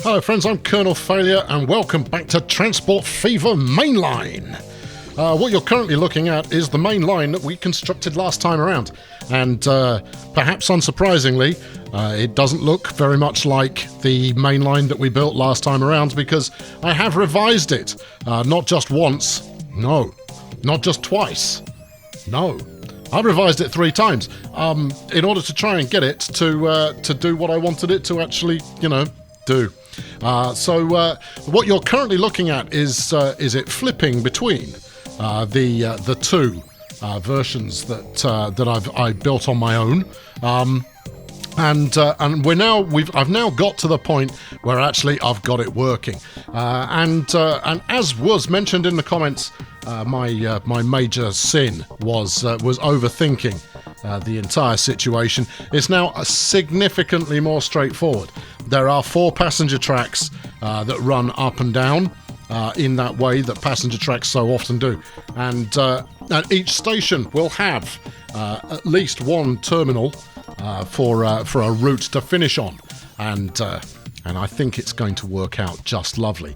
Hello friends, I'm Colonel Failure and welcome back to Transport Fever Mainline. What you're currently looking at is the main line that we constructed last time around, and perhaps unsurprisingly it doesn't look very much like the main line that we built last time around because I have revised it, not just once, no, not just twice, no. I've revised it 3 times in order to try and get it to do what I wanted it to actually, do. So what you're currently looking at is it flipping between the two versions that I built on my own, and I've now got to the point where actually I've got it working, and as was mentioned in the comments, my major sin was overthinking the entire situation. It's now significantly more straightforward. There are 4 passenger tracks that run up and down in that way that passenger tracks so often do, and each station will have at least one terminal for a route to finish on, and I think it's going to work out just lovely.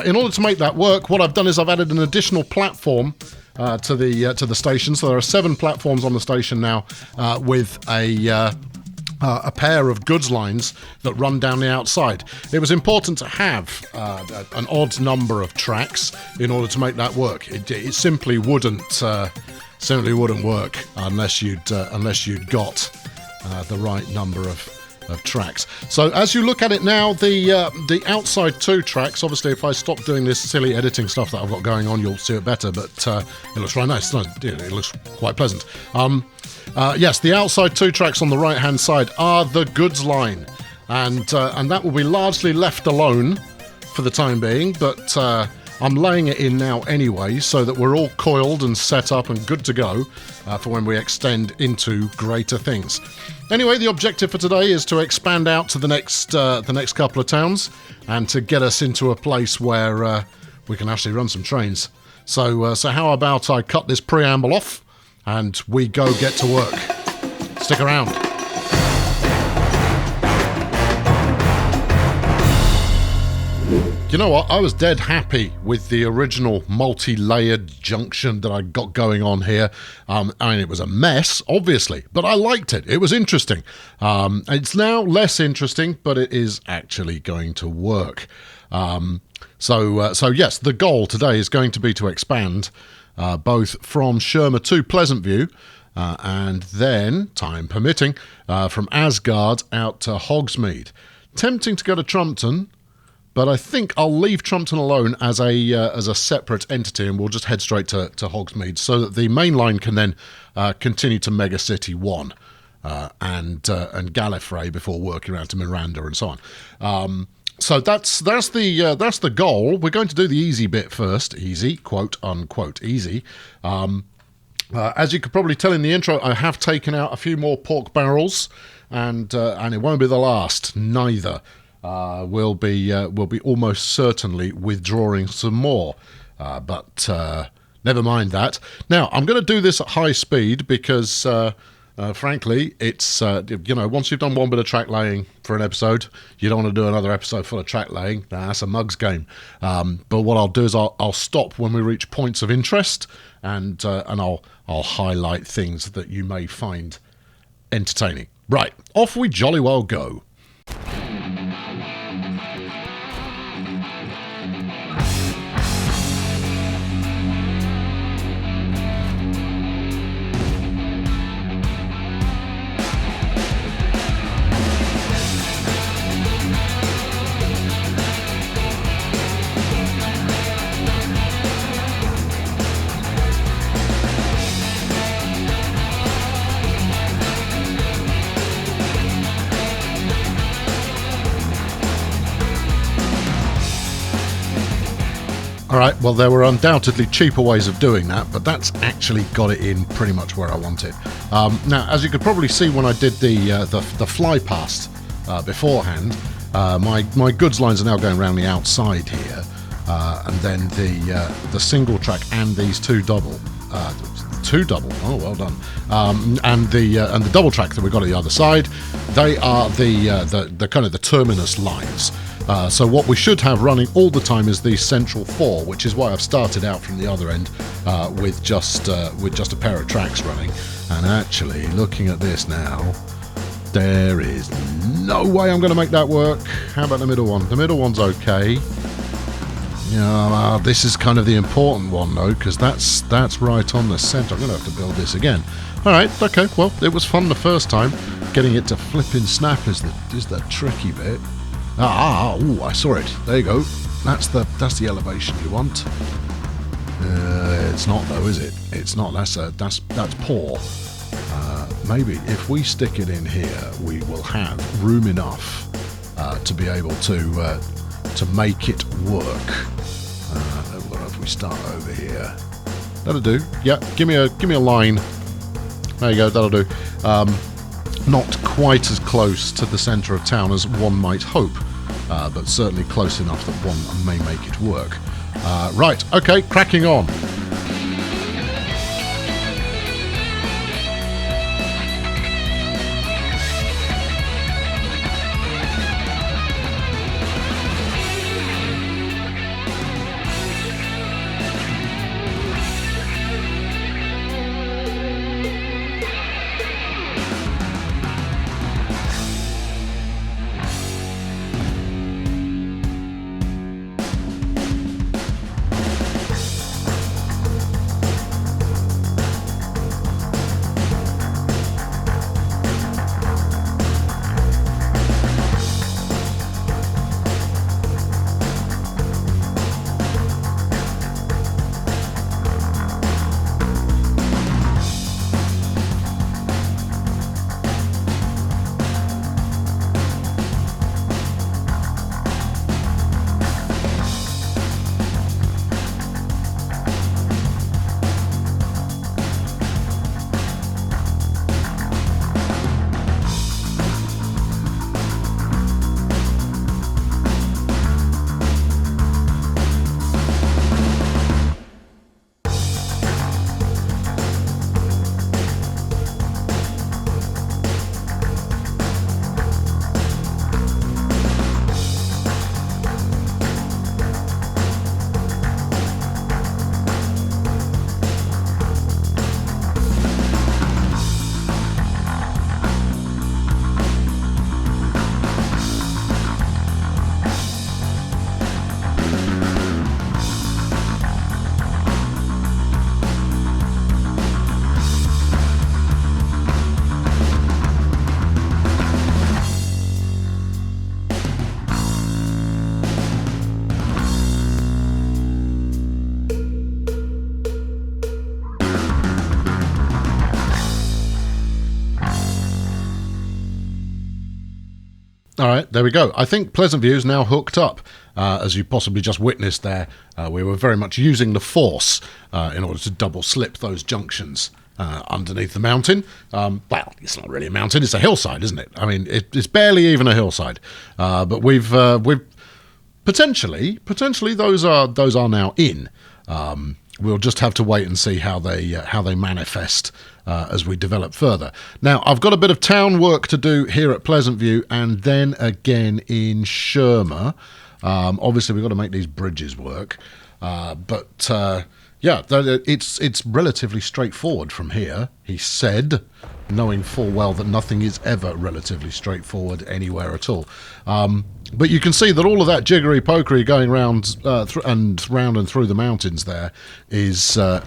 In order to make that work, what I've done is I've added an additional platform to the station. So there are 7 platforms on the station now, with a pair of goods lines that run down the outside. It was important to have an odd number of tracks in order to make that work. It simply wouldn't work unless you'd got the right number of tracks. So as you look at it now, the outside 2 tracks, obviously if I stop doing this silly editing stuff that I've got going on, you'll see it better, but it looks right nice. It looks quite pleasant. Yes, the outside 2 tracks on the right hand side are the goods line, and that will be largely left alone for the time being, but I'm laying it in now anyway so that we're all coiled and set up and good to go for when we extend into greater things. Anyway, the objective for today is to expand out to the next couple of towns and to get us into a place where we can actually run some trains. So how about I cut this preamble off and we go get to work. Stick around. You know what? I was dead happy with the original multi-layered junction that I got going on here. I mean, it was a mess, obviously, but I liked it. It was interesting. It's now less interesting, but it is actually going to work. So yes, the goal today is going to be to expand both from Shermer to Pleasant View, and then, time permitting, from Asgard out to Hogsmeade. Tempting to go to Trumpton, but I think I'll leave Trumpton alone as a separate entity, and we'll just head straight to Hogsmeade, so that the main line can then continue to Mega City 1 and Gallifrey before working around to Miranda and so on. So that's the goal. We're going to do the easy bit first. Easy, quote unquote easy. As you could probably tell in the intro, I have taken out a few more pork barrels, and it won't be the last. Neither. We'll be almost certainly withdrawing some more, but never mind that. Now I'm going to do this at high speed because frankly it's once you've done one bit of track laying for an episode, you don't want to do another episode full of track laying. That's a mug's game. But what I'll do is I'll stop when we reach points of interest, and I'll highlight things that you may find entertaining. Right, off we jolly well go. Alright, well there were undoubtedly cheaper ways of doing that, but that's actually got it in pretty much where I want it. Now, as you could probably see when I did the fly past beforehand, my goods lines are now going around the outside here, and then the single track and these two double, oh well done, and the double track that we've got at the other side, they are the kind of the terminus lines. So what we should have running all the time is these central four, which is why I've started out from the other end with just a pair of tracks running. And actually, looking at this now, there is no way I'm going to make that work. How about the middle one? The middle one's okay. Yeah, this is kind of the important one though, because that's right on the centre. I'm going to have to build this again. All right, okay. Well, it was fun the first time. Getting it to flip and snap is the tricky bit. Oh, I saw it. There you go. That's the elevation you want. It's not though, is it? It's not. That's poor. Maybe if we stick it in here, we will have room enough to be able to make it work. What if we start over here? That'll do. Yeah, give me a line. There you go. That'll do. Not quite as close to the centre of town as one might hope, but certainly close enough that one may make it work. Right, okay, cracking on. All right, there we go. I think Pleasant View is now hooked up. As you possibly just witnessed there, we were very much using the force in order to double slip those junctions underneath the mountain. Well, it's not really a mountain, it's a hillside, isn't it? I mean, it's barely even a hillside. But we've potentially those are now in. We'll just have to wait and see how they manifest as we develop further. Now, I've got a bit of town work to do here at Pleasant View and then again in Shermer. Obviously, we've got to make these bridges work. Yeah, it's relatively straightforward from here, he said, knowing full well that nothing is ever relatively straightforward anywhere at all. But you can see that all of that jiggery-pokery going round and through the mountains there is a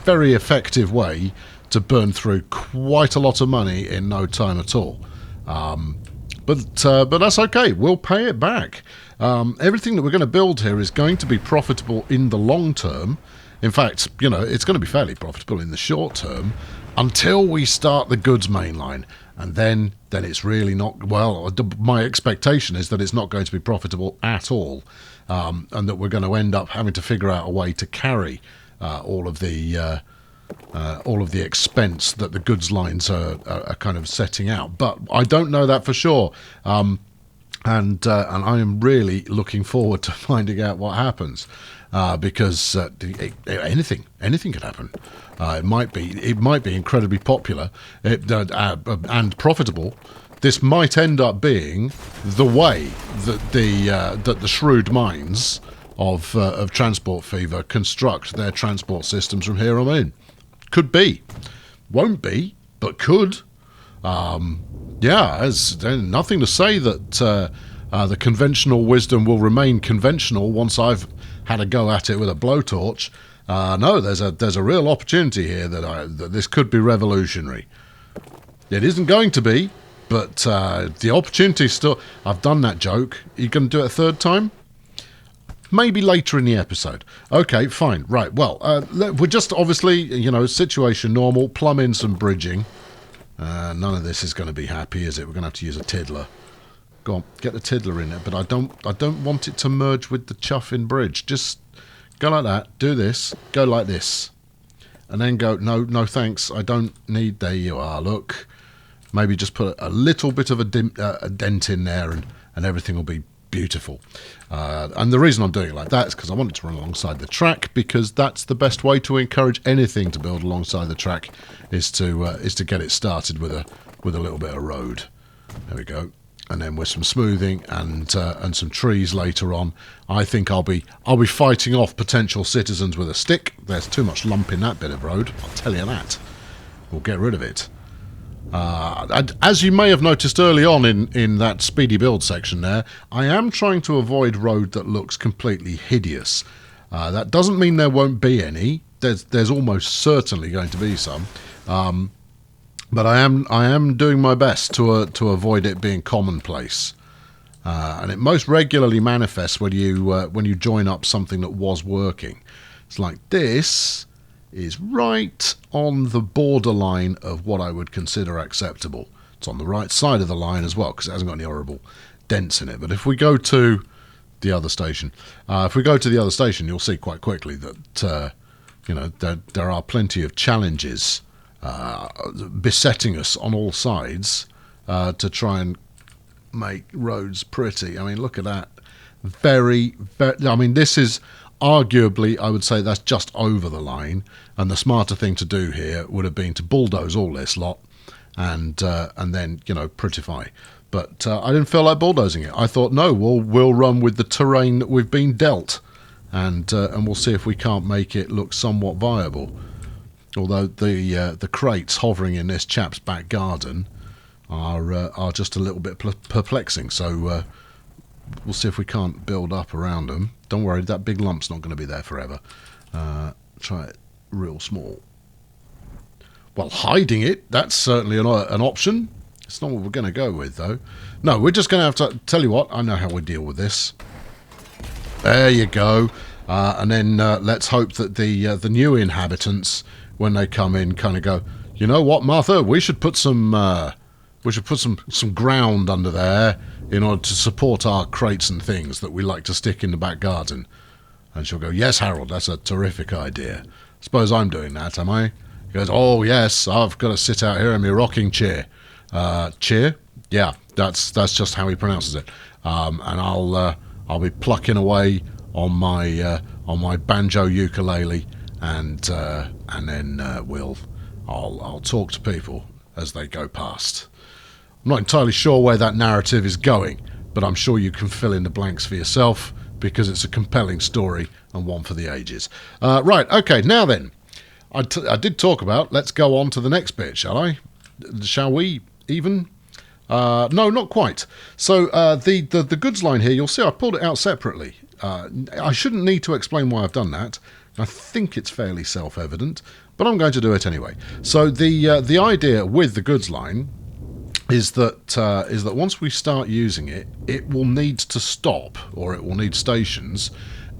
very effective way to burn through quite a lot of money in no time at all. But that's okay. We'll pay it back. Everything that we're going to build here is going to be profitable in the long term. In fact, it's going to be fairly profitable in the short term until we start the goods main line. And then then it's really not, well, my expectation is that it's not going to be profitable at all, and that we're going to end up having to figure out a way to carry all of the expense that the goods lines are kind of setting out. But I don't know that for sure, and I am really looking forward to finding out what happens, because anything could happen. It might be incredibly popular and profitable. This might end up being the way that the shrewd minds of Transport Fever construct their transport systems from here on in. Could be, won't be, but could. There's nothing to say that the conventional wisdom will remain conventional once I've had a go at it with a blowtorch. No, there's a real opportunity here that this could be revolutionary. It isn't going to be, but the opportunity still. I've done that joke. Are you going to do it a third time? Maybe later in the episode. Okay, fine. Right, well, we're just obviously, situation normal, plumb in some bridging. None of this is going to be happy, is it? We're going to have to use a tiddler. Go on, get the tiddler in there, but I don't want it to merge with the chuffing bridge. Just go like that, do this, go like this. And then go, no thanks, I don't need, there you are, look. Maybe just put a little bit of a dent in there and everything will be beautiful. And the reason I'm doing it like that is because I want it to run alongside the track, because that's the best way to encourage anything to build alongside the track, is to get it started with a little bit of road. There we go. And then with some smoothing and some trees later on, I think I'll be fighting off potential citizens with a stick. There's too much lump in that bit of road, I'll tell you that. We'll get rid of it. As you may have noticed early on in that speedy build section there, I am trying to avoid road that looks completely hideous. That doesn't mean there won't be any. There's almost certainly going to be some. But I am doing my best to avoid it being commonplace, and it most regularly manifests when you join up something that was working. It's like this is right on the borderline of what I would consider acceptable. It's on the right side of the line as well, because it hasn't got any horrible dents in it. But if we go to the other station, you'll see quite quickly that there are plenty of challenges besetting us on all sides to try and make roads pretty. I mean, look at that. Very, I mean, this is arguably, I would say that's just over the line, and the smarter thing to do here would have been to bulldoze all this lot and then prettify. But I didn't feel like bulldozing it. I thought, no, we'll run with the terrain that we've been dealt, and we'll see if we can't make it look somewhat viable. Although the crates hovering in this chap's back garden are just a little bit perplexing. So we'll see if we can't build up around them. Don't worry, that big lump's not going to be there forever. Try it real small. Well, hiding it, that's certainly an option. It's not what we're going to go with, though. No, we're just going to have to... Tell you what, I know how we deal with this. There you go. And then let's hope that the new inhabitants, when they come in, kind of go, you know what, Martha, we should put some ground under there in order to support our crates and things that we like to stick in the back garden. And she'll go, yes, Harold, that's a terrific idea. Suppose I'm doing that, am I? He goes, oh, yes, I've got to sit out here in my rocking chair. Chair? Yeah, that's just how he pronounces it. And I'll be plucking away on my banjo ukulele, and then I'll talk to people as they go past. I'm not entirely sure where that narrative is going, but I'm sure you can fill in the blanks for yourself, because it's a compelling story and one for the ages. Right, okay, now then, I did talk about, let's go on to the next bit, shall I? Shall we, even? No, not quite. So the goods line here, you'll see I pulled it out separately. I shouldn't need to explain why I've done that. I think it's fairly self-evident, but I'm going to do it anyway. So the idea with the goods line is that once we start using it, it will need to stop, or it will need stations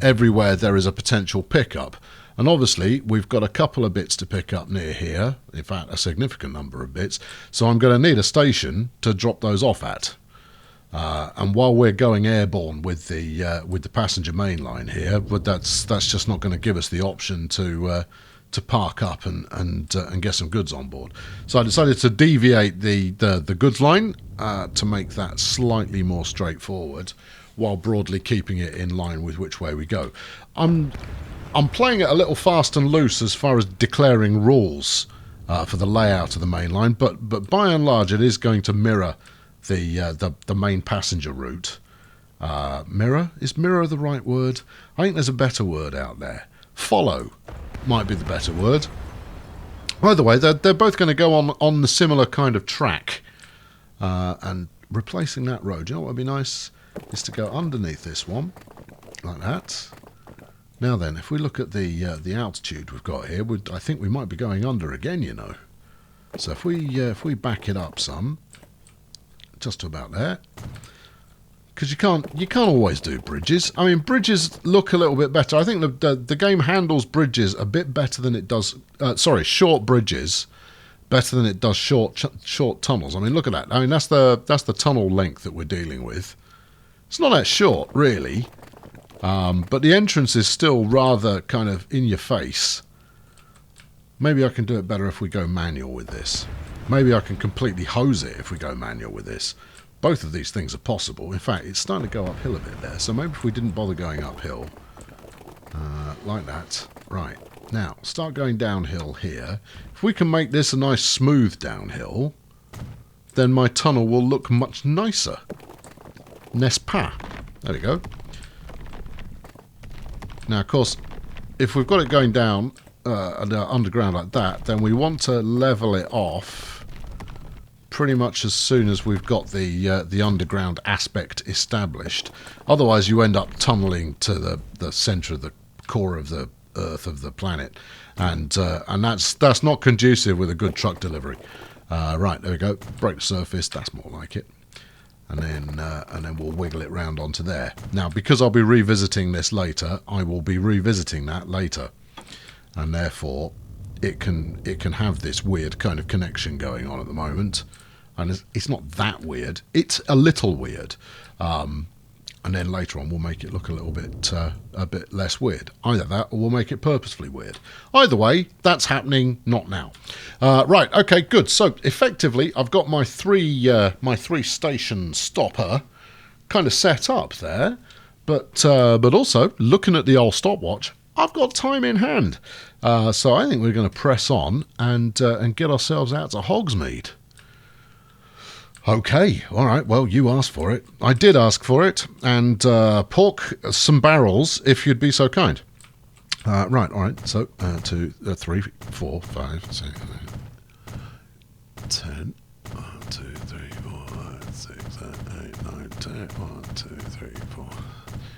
everywhere there is a potential pickup. And obviously, we've got a couple of bits to pick up near here. In fact, a significant number of bits. So I'm going to need a station to drop those off at. And while we're going airborne with the passenger main line here, but that's just not going to give us the option to park up and get some goods on board. So I decided to deviate the goods line to make that slightly more straightforward, while broadly keeping it in line with which way we go. I'm playing it a little fast and loose as far as declaring rules for the layout of the main line, but by and large it is going to mirror the main passenger route. Mirror? Is mirror the right word? I think there's a better word out there. Follow might be the better word. Either way, they're both going to go on the similar kind of track. And replacing that road, you know what would be nice? Is to go underneath this one, like that. Now then, if we look at the altitude we've got here, I think we might be going under again, you know. So if we back it up some, just to about there, because you can't always do bridges. I mean, bridges look a little bit better. I think the game handles bridges a bit better than it does. Short bridges better than it does short tunnels. I mean, look at that. I mean, that's the tunnel length that we're dealing with. It's not that short, really, but the entrance is still rather kind of in your face. Maybe I can do it better if we go manual with this. Maybe I can completely hose it if we go manual with this. Both of these things are possible. In fact, it's starting to go uphill a bit there, so maybe if we didn't bother going uphill, like that. Right, now, start going downhill here. If we can make this a nice smooth downhill, then my tunnel will look much nicer. N'est-ce pas? There we go. Now, of course, if we've got it going down underground like that, then we want to level it off pretty much as soon as we've got the underground aspect established. Otherwise, you end up tunneling to the centre of the core of the Earth of the planet, and that's not conducive with a good truck delivery. Right, there we go. Break the surface. That's more like it. And then we'll wiggle it round onto there. Now, because I'll be revisiting this later, I will be revisiting that later, and therefore it can have this weird kind of connection going on at the moment. And it's not that weird. It's a little weird. And then later on we'll make it look a little bit a bit less weird. Either that or we'll make it purposefully weird. Either way, that's happening, not now. Right, okay, good. So effectively I've got my three station stopper kind of set up there, but also looking at the old stopwatch, I've got time in hand. So I think we're going to press on and get ourselves out to Hogsmeade. Okay, all right, well, you asked for it. I did ask for it, and pork some barrels, if you'd be so kind. Right, all right, so 2, 3, 4, 5, 6, 10. 1, 2, 3, 4, 5, 6, 7, 8, 9, 10. 1, 2, 3, 4,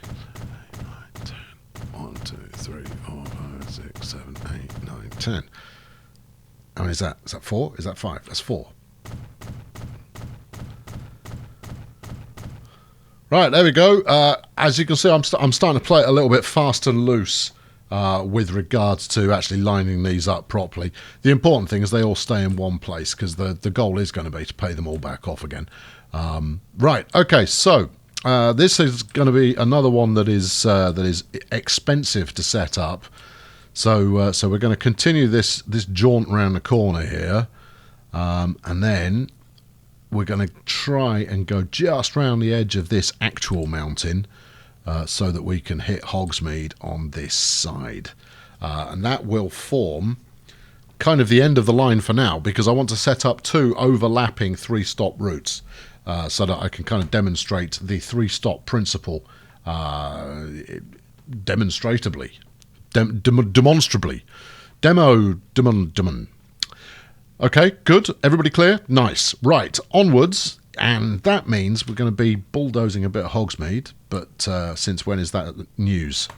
8, 9, 10. 1, 2, 3, 4, 5, 6, 7, 8, 9, 10. How many is that? Is that 4? Is that 5? That's 4. Right, there we go. As you can see, I'm starting to play it a little bit fast and loose with regards to actually lining these up properly. The important thing is they all stay in one place, because the goal is going to be to pay them all back off again. Right, okay, so this is going to be another one that is expensive to set up. So we're going to continue this jaunt around the corner here, and then we're going to try and go just round the edge of this actual mountain so that we can hit Hogsmeade on this side. And that will form kind of the end of the line for now, because I want to set up 2 overlapping 3-stop routes so that I can kind of demonstrate the 3-stop principle demonstrably. Okay, good. Everybody clear? Nice. Right, onwards. And that means we're going to be bulldozing a bit of Hogsmeade. But since when is that news?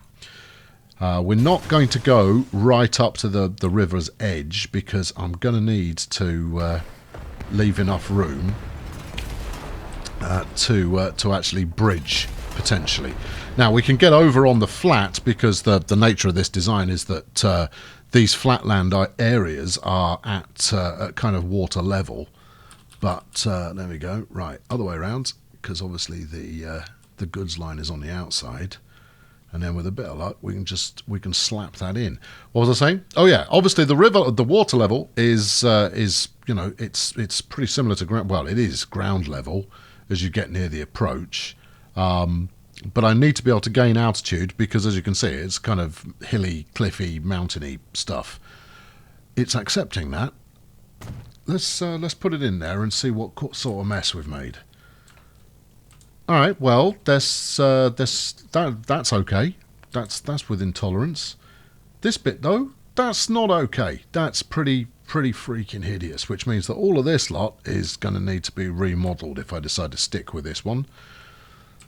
We're not going to go right up to the river's edge, because I'm going to need to leave enough room to actually bridge, potentially. Now, we can get over on the flat because the nature of this design is that these flatland areas are at kind of water level. But there we go. Right, other way around, because obviously the goods line is on the outside. And then with a bit of luck, we can slap that in. What was I saying? Oh yeah, obviously the water level is you know, it's pretty similar to ground. Well, it is ground level as you get near the approach. But I need to be able to gain altitude because, as you can see, it's kind of hilly, cliffy, mountainy stuff. It's accepting that. Let's put it in there and see what sort of mess we've made. All right, well, that's okay. That's within tolerance. This bit though, that's not okay. That's pretty freaking hideous. Which means that all of this lot is going to need to be remodeled if I decide to stick with this one.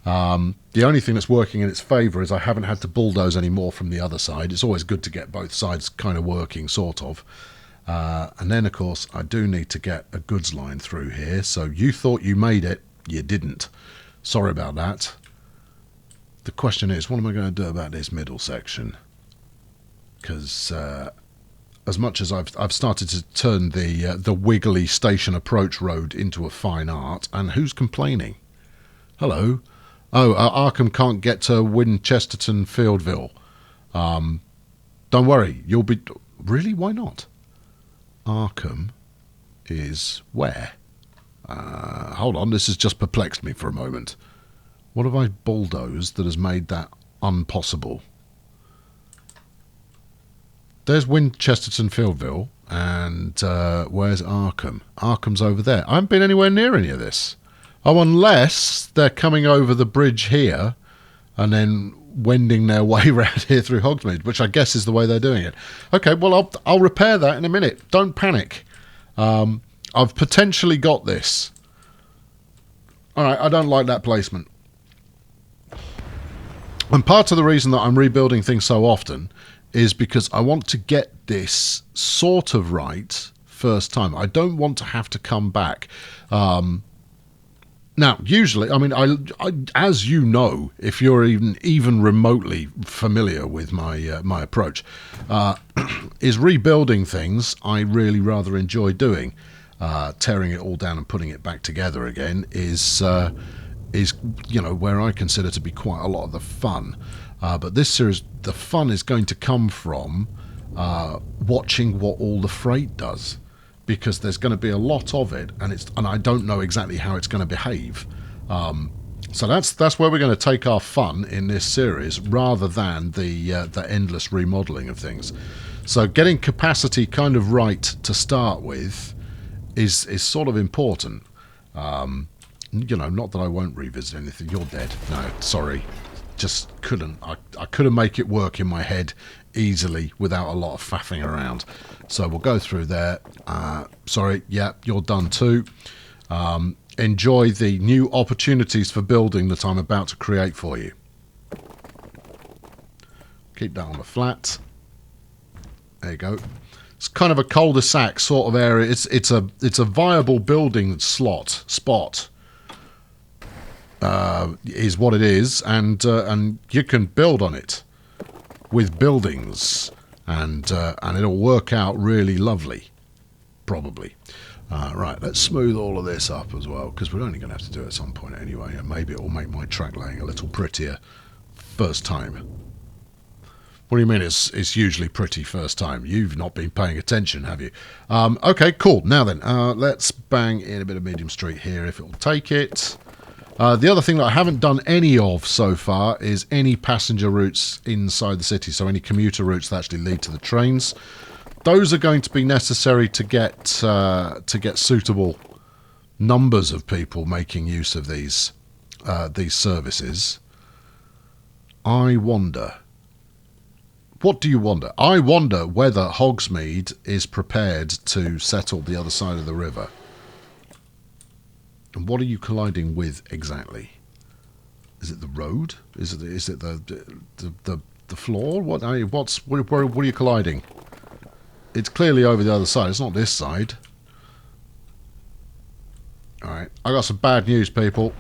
The only thing that's working in its favour is I haven't had to bulldoze any more from the other side. It's always good to get both sides kind of working, sort of. And then, of course, I do need to get a goods line through here. So you thought you made it, you didn't. Sorry about that. The question is, what am I going to do about this middle section? Because as much as I've started to turn the wiggly station approach road into a fine art, and who's complaining? Hello. Oh, Arkham can't get to Winchesterton Fieldville. Don't worry, you'll be... Really? Why not? Arkham is where? Hold on, this has just perplexed me for a moment. What have I bulldozed that has made that impossible? There's Winchesterton Fieldville, and where's Arkham? Arkham's over there. I haven't been anywhere near any of this. Oh, unless they're coming over the bridge here and then wending their way around here through Hogsmeade, which I guess is the way they're doing it. Okay, well, I'll repair that in a minute. Don't panic. I've potentially got this. All right, I don't like that placement. And part of the reason that I'm rebuilding things so often is because I want to get this sort of right first time. I don't want to have to come back. Now, usually, I mean, I as you know, if you're even remotely familiar with my my approach, is rebuilding things I really rather enjoy doing. Tearing it all down and putting it back together again is you know, where I consider to be quite a lot of the fun. But this series, the fun is going to come from watching what all the freight does. Because there's going to be a lot of it, and I don't know exactly how it's going to behave. So that's where we're going to take our fun in this series, rather than the endless remodelling of things. So getting capacity kind of right to start with is sort of important. You know, not that I won't revisit anything. You're dead. No, sorry, just couldn't. I couldn't make it work in my head easily without a lot of faffing around. So we'll go through there. Sorry, yeah, you're done too. Enjoy the new opportunities for building that I'm about to create for you. Keep that on the flat. There you go. It's kind of a cul-de-sac sort of area. It's a viable building spot. Is what it is, and you can build on it with buildings, and it'll work out really lovely, probably. Right, let's smooth all of this up as well, because we're only going to have to do it at some point anyway, and maybe it will make my track laying a little prettier first time. What do you mean it's usually pretty first time? You've not been paying attention, have you? Okay, cool. Now then, let's bang in a bit of medium street here if it'll take it. The other thing that I haven't done any of so far is any passenger routes inside the city, so any commuter routes that actually lead to the trains. Those are going to be necessary to get suitable numbers of people making use of these services. I wonder. What do you wonder? I wonder whether Hogsmeade is prepared to settle the other side of the river. And what are you colliding with exactly? Is it the road? Is it the floor? What are you colliding? It's clearly over the other side. It's not this side. All right, I got some bad news, people.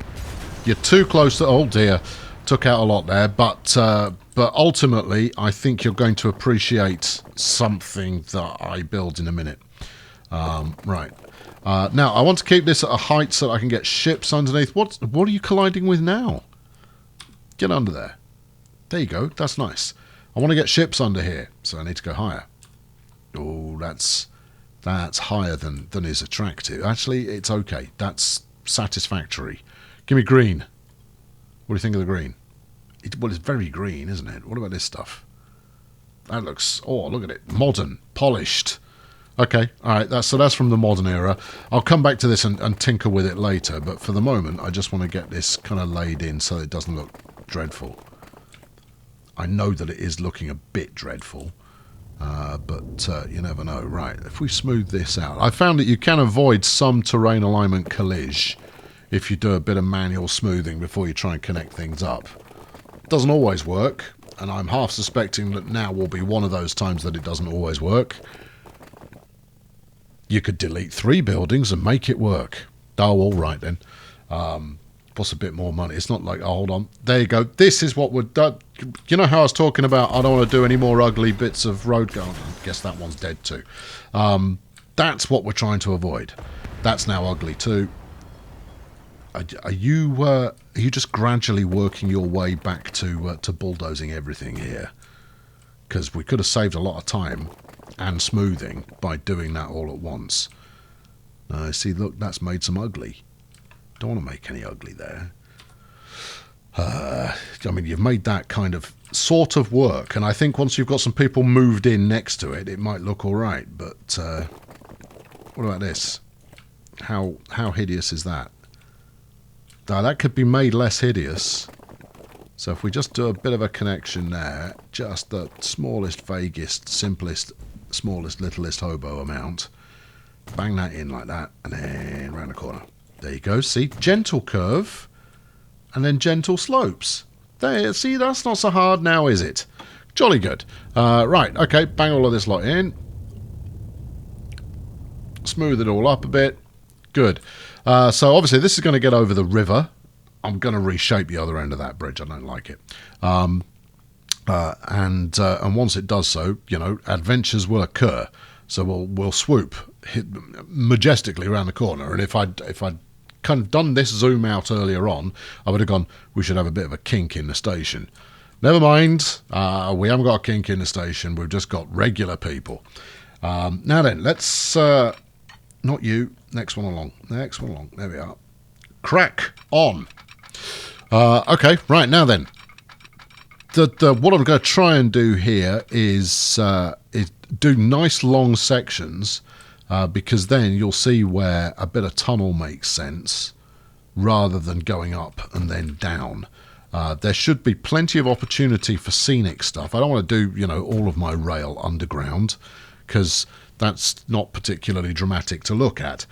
You're too close to... Oh dear. took out a lot there, but ultimately I think you're going to appreciate something that I build in a minute. Right. Now, I want to keep this at a height so that I can get ships underneath. What are you colliding with now? Get under there. There you go. That's nice. I want to get ships under here, so I need to go higher. Oh, that's higher than is attractive. Actually, it's okay. That's satisfactory. Give me green. What do you think of the green? Well, it's very green, isn't it? What about this stuff? That looks... Oh, look at it. Modern. Polished. Okay, alright, that's from the modern era. I'll come back to this and tinker with it later, but for the moment, I just want to get this kind of laid in so it doesn't look dreadful. I know that it is looking a bit dreadful, but you never know. Right, if we smooth this out... I found that you can avoid some terrain alignment collage if you do a bit of manual smoothing before you try and connect things up. Doesn't always work, and I'm half suspecting that now will be one of those times that it doesn't always work. You could delete 3 buildings and make it work. Oh, all right then. What's a bit more money? It's not like, oh, hold on. There you go. This is what would... you know how I was talking about I don't want to do any more ugly bits of road garden? I guess that one's dead too. That's what we're trying to avoid. That's now ugly too. Are you just gradually working your way back to bulldozing everything here? Because we could have saved a lot of time and smoothing by doing that all at once. See, look, that's made some ugly. Don't want to make any ugly there. I mean, you've made that kind of sort of work, and I think once you've got some people moved in next to it, it might look all right. But what about this? How hideous is that? Now, that could be made less hideous. So if we just do a bit of a connection there, just the smallest, vaguest, simplest, smallest, littlest hobo amount, bang that in like that, and then round the corner. There you go. See, gentle curve, and then gentle slopes. There, see, that's not so hard now, is it? Jolly good. Right, okay, bang all of this lot in. Smooth it all up a bit. Good. So obviously this is going to get over the river. I'm going to reshape the other end of that bridge. I don't like it. And once it does so, you know, adventures will occur. So we'll swoop majestically around the corner. And if I'd kind of done this zoom out earlier on, I would have gone, we should have a bit of a kink in the station. Never mind. We haven't got a kink in the station. We've just got regular people. Now then, let's... not you. Next one along. Next one along. There we are. Crack on. Okay, right, now then. What I'm going to try and do here is do nice long sections, because then you'll see where a bit of tunnel makes sense rather than going up and then down. There should be plenty of opportunity for scenic stuff. I don't want to do, you know, all of my rail underground, because that's not particularly dramatic to look at.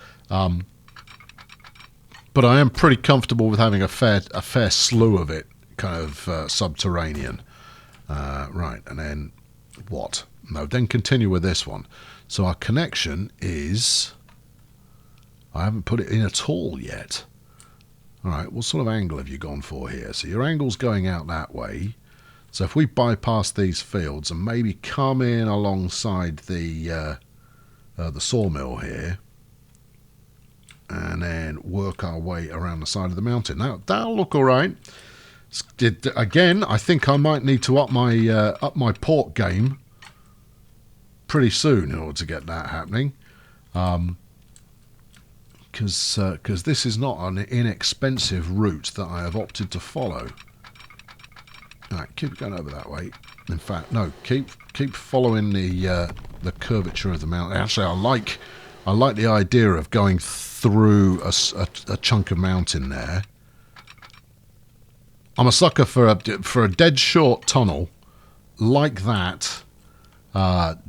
But I am pretty comfortable with having a fair slew of it kind of subterranean. Right, and then what? No, then continue with this one. So our connection is... I haven't put it in at all yet. All right, what sort of angle have you gone for here? So your angle's going out that way. So if we bypass these fields and maybe come in alongside the sawmill here, and then work our way around the side of the mountain. Now, that'll look all right. Again, I think I might need to up my port game pretty soon in order to get that happening. Because this is not an inexpensive route that I have opted to follow. All right, keep going over that way. In fact, no, keep following the curvature of the mountain. Actually, I like the idea of going through a chunk of mountain there. I'm a sucker for a dead short tunnel like that,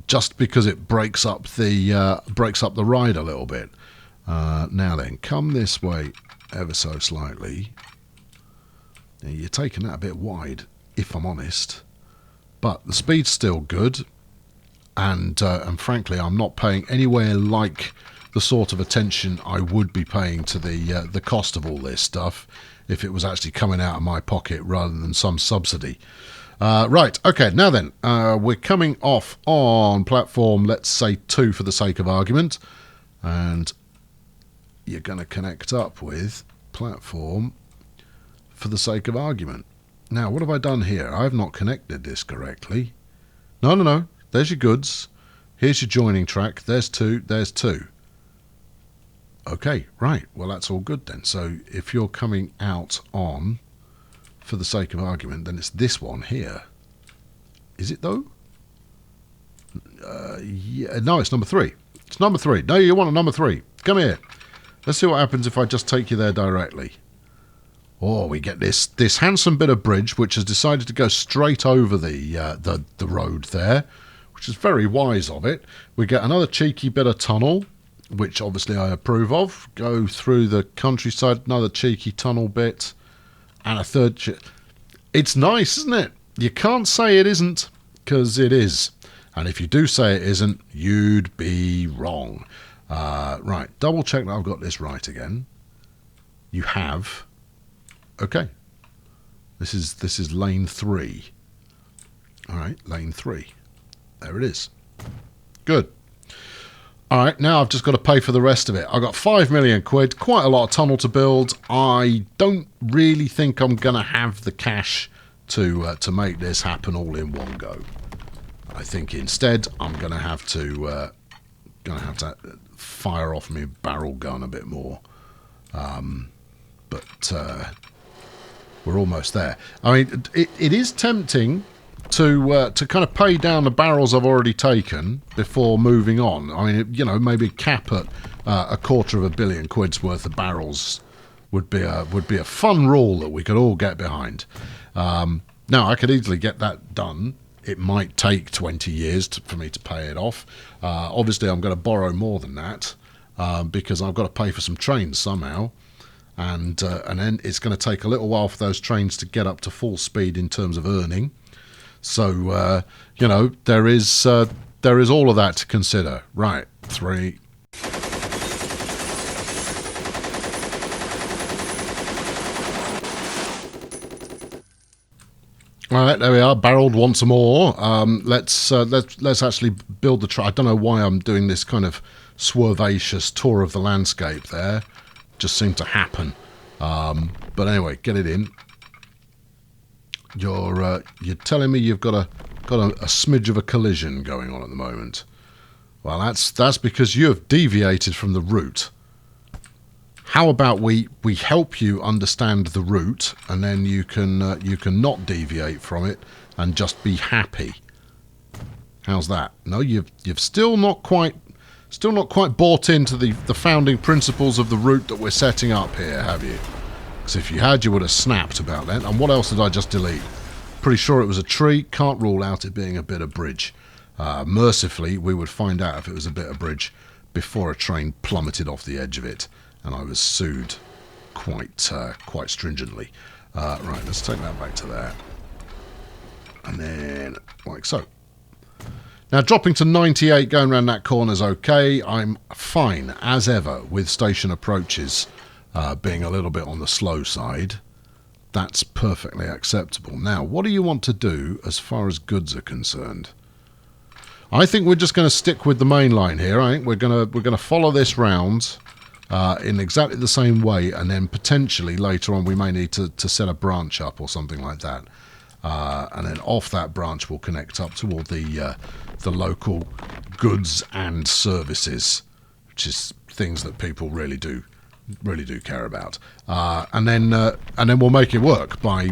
just because it breaks up the ride a little bit. Now then, come this way ever so slightly. Now, you're taking that a bit wide, if I'm honest, but the speed's still good. And frankly, I'm not paying anywhere like the sort of attention I would be paying to the cost of all this stuff if it was actually coming out of my pocket rather than some subsidy. Right, okay, now then, we're coming off on platform, let's say 2 for the sake of argument, and you're going to connect up with platform for the sake of argument. Now, what have I done here? I have not connected this correctly. No, there's your goods. Here's your joining track. There's 2, there's 2. Okay, right, well, that's all good then. So if you're coming out on, for the sake of argument, then it's this one here. Is it though? Yeah, no, it's number 3. It's number 3. No, you want a number 3. Come here. Let's see what happens if I just take you there directly. Oh, we get this handsome bit of bridge which has decided to go straight over the road there, which is very wise of it. We get another cheeky bit of tunnel, which obviously I approve of. Go through the countryside, another cheeky tunnel bit. And a third... It's nice, isn't it? You can't say it isn't, because it is. And if you do say it isn't, you'd be wrong. Right, double check that I've got this right again. You have. Okay. This is lane 3. All right, lane 3. There it is. Good. All right, now I've just got to pay for the rest of it. I've got 5 million quid, quite a lot of tunnel to build. I don't really think I'm going to have the cash to make this happen all in one go. I think instead I'm going to have to fire off my barrel gun a bit more. But we're almost there. I mean, it is tempting to kind of pay down the barrels I've already taken before moving on. I mean, you know, maybe cap at £250 million worth of barrels would be a fun rule that we could all get behind. Now, I could easily get that done. It might take 20 years for me to pay it off. Obviously, I'm going to borrow more than that because I've got to pay for some trains somehow. And then it's going to take a little while for those trains to get up to full speed in terms of earning. So, you know, there is all of that to consider. Right, 3. All right, there we are. Barreled once more. Let's actually build the track. I don't know why I'm doing this kind of swervacious tour of the landscape there. Just seemed to happen. But anyway, get it in. You're telling me you've got a smidge of a collision going on at the moment. Well, that's because you have deviated from the route. How about we help you understand the route, and then you can not deviate from it and just be happy. How's that? No, you've still not quite bought into the founding principles of the route that we're setting up here, have you? Because if you had, you would have snapped about that. And what else did I just delete? Pretty sure it was a tree. Can't rule out it being a bit of bridge. Mercifully, we would find out if it was a bit of bridge before a train plummeted off the edge of it, and I was sued quite stringently. Right, let's take that back to there. And then, like so. Now, dropping to 98, going around that corner is okay. I'm fine, as ever, with station approaches being a little bit on the slow side. That's perfectly acceptable. Now, what do you want to do as far as goods are concerned? I think we're just going to stick with the main line here. I think we're going to follow this round in exactly the same way, and then potentially later on we may need to set a branch up or something like that. And then off that branch we'll connect up to all the local goods and services, which is things that people really do care about. And then we'll make it work by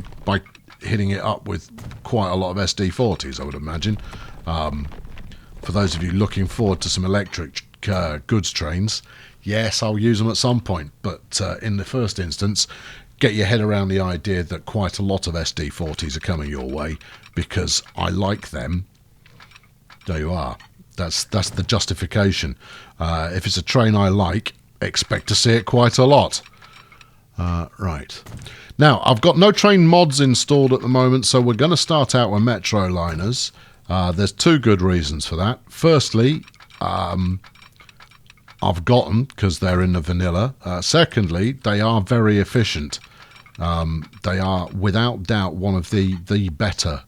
hitting it up with quite a lot of SD40s, I would imagine. For those of you looking forward to some electric goods trains, yes, I'll use them at some point, but in the first instance, get your head around the idea that quite a lot of SD40s are coming your way because I like them. There you are. That's the justification. If it's a train I like, expect to see it quite a lot. Right. Now, I've got no train mods installed at the moment, so we're going to start out with Metro liners. There's 2 good reasons for that. Firstly, I've got them because they're in the vanilla. Secondly, they are very efficient. They are without doubt one of the better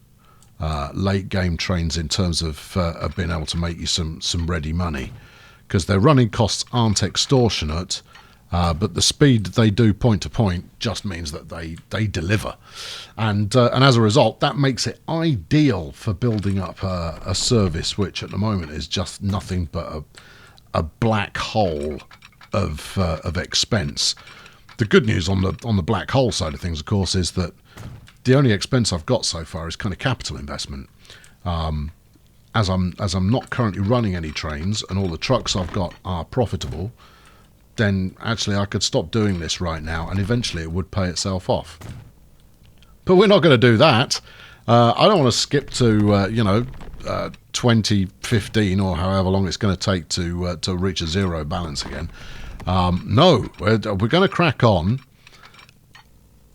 late game trains in terms of being able to make you some ready money, because their running costs aren't extortionate, but the speed they do point to point just means that they deliver, and as a result that makes it ideal for building up a service which at the moment is just nothing but a black hole of expense. The good news on the black hole side of things, of course, is that the only expense I've got so far is kind of capital investment. As I'm not currently running any trains and all the trucks I've got are profitable, then actually I could stop doing this right now and eventually it would pay itself off. But we're not going to do that. I don't want to skip to 2015 or however long it's going to take to reach a zero balance again. No, we're going to crack on.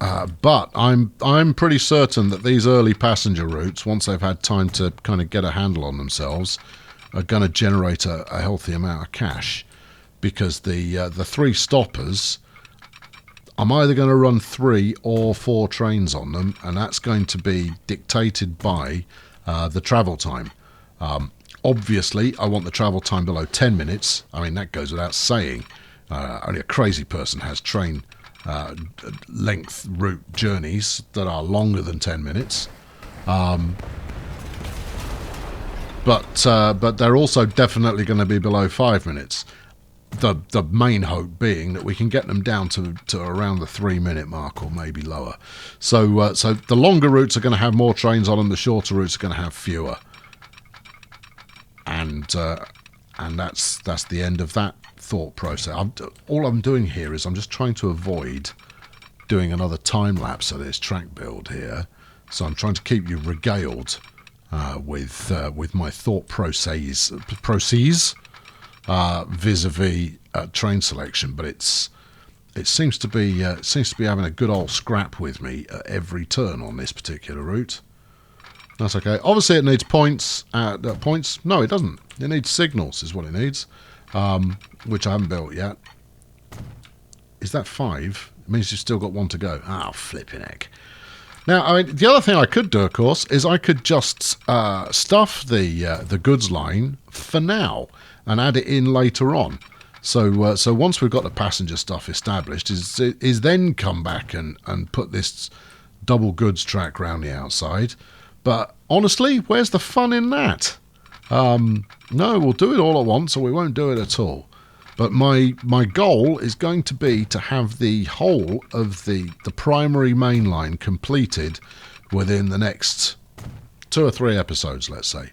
But I'm pretty certain that these early passenger routes, once they've had time to kind of get a handle on themselves, are going to generate a healthy amount of cash, because the 3 stoppers, I'm either going to run 3 or 4 trains on them, and that's going to be dictated by the travel time. Obviously, I want the travel time below 10 minutes. I mean, that goes without saying. Only a crazy person has train length route journeys that are longer than 10 minutes. But they're also definitely going to be below 5 minutes. The main hope being that we can get them down to around the 3-minute mark or maybe lower. So the longer routes are going to have more trains on them, the shorter routes are going to have fewer. And that's the end of that thought process. All I'm doing here is I'm just trying to avoid doing another time lapse of this track build here. So I'm trying to keep you regaled with my thought process vis-a-vis train selection, but it seems to be having a good old scrap with me at every turn on this particular route. That's okay. Obviously, it needs points. Points? No, it doesn't. It needs signals, is what it needs, which I haven't built yet. Is that 5? It means you've still got 1 to go. Ah, flipping heck. Now, I mean, the other thing I could do, of course, is I could just stuff the goods line for now and add it in later on. So once we've got the passenger stuff established, is then come back and put this double goods track round the outside. But honestly, where's the fun in that? No, we'll do it all at once, or we won't do it at all. But my goal is going to be to have the whole of the primary main line completed within the next 2 or 3 episodes, let's say.